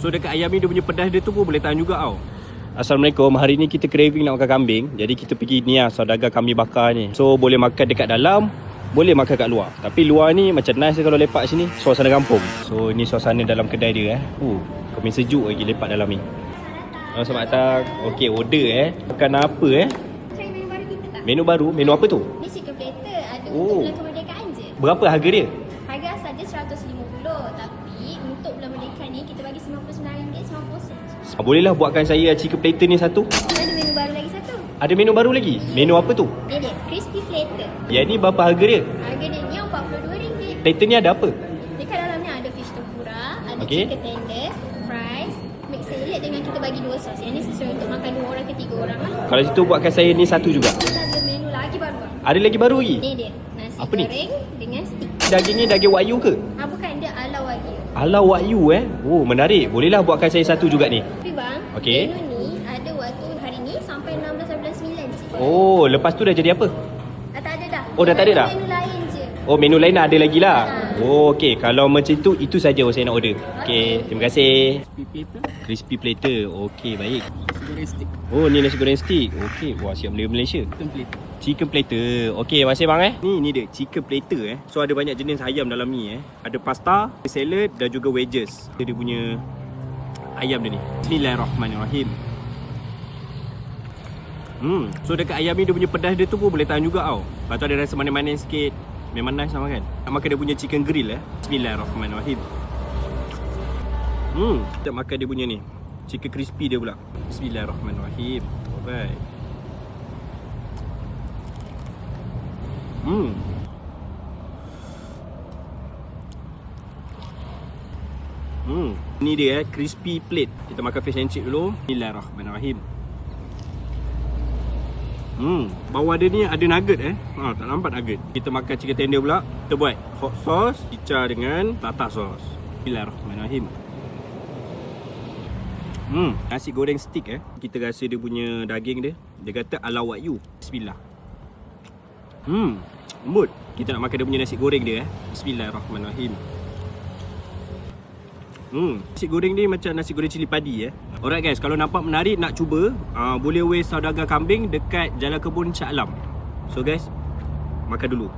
So dekat ayam ni dia punya pedas dia tu pun boleh tahan juga tau. Assalamualaikum, hari ni kita craving nak makan kambing. Jadi kita pergi ni lah, saudagar kambing bakar ni. So boleh makan dekat dalam, boleh makan kat luar. Tapi luar ni macam nice kalau lepak sini, suasana kampung. So ni suasana dalam kedai dia kambing sejuk lagi lepak dalam ni. Selamat datang. Okey, order makan apa Try menu baru kita tak? Menu baru, menu apa tu? Ni chicken platter. Ada Oh. untuk bulan kemerdekaan je. Berapa harga dia? Harga asal dia 150. Tapi untuk bulan kemerdekaan ni kita bagi RM99.90 je. Bolehlah buatkan saya chicken platter ni satu. Ada menu baru lagi satu. Ada menu baru lagi? Menu apa tu? Ni dia, crispy platter. Yang ni berapa harga dia? Harga dia ni RM42. Platter ni ada apa? Dekat dalamnya ada fish tempura, ada Okey. chicken tenders, fries, mix salad dengan kita bagi 2 sos. Yang ni sesuai untuk makan 2 orang ke 3 orang lah. Kalau situ buatkan saya ni satu juga. Kita ada menu lagi baru. Ada lagi baru lagi? Ni dia, nasi Apa ni? goreng dengan stick. Daging ni daging wagyu ke? Bukan, dia ala wagyu. Ala wagyu Oh, menarik. Bolehlah buatkan saya satu juga ni. Tapi bang, Okey. menu ni ada waktu hari ni sampai 16 bulan 9 je. Oh, lepas tu dah jadi apa? Tak ada dah. Oh, dah tak ada dah? Menu lain je. Oh, menu lain ada lagi lah. Oh, okey. Kalau macam tu, itu saja saya nak order. Okey, terima kasih. Crispy platter, Crispy platter. Okey, baik. nasi goreng stick, Oh, ni nasi goreng stick. Okey, wah siap Malaysia. chicken platter. Chicken platter. Okey, terima kasih bang Ni dia chicken platter So ada banyak jenis ayam dalam ni Ada pasta, salad dan juga wedges. Dia punya ayam dia ni. Bismillahirrahmanirrahim. So dekat ayam ni dia punya pedas dia tu pun boleh tahan juga tau. Lepas tu ada rasa manis-manis sikit. Memang nice lah makan. Nak makan dia punya chicken grill Bismillahirrahmanirrahim. Kita makan dia punya ni chicken crispy dia pula. Bismillahirrahmanirrahim. Alright. Ni dia crispy plate. Kita makan fish and chip dulu. Bismillahirrahmanirrahim. Bawah dia ni ada nugget tak nampak nugget. Kita makan chicken tender pula. Kita buat hot sauce, cica dengan tartar sauce. Bismillahirrahmanirrahim. Nasi goreng stick Kita rasa dia punya daging dia. Dia kata ala wagyu. Bismillah. Lembut. Kita nak makan dia punya nasi goreng dia Bismillahirrahmanirrahim. Nasi goreng ni macam nasi goreng cili padi Alright guys, kalau nampak menarik nak cuba, boleh weh saudagar kambing dekat Jalan Kebun Shah Alam. So guys, makan dulu.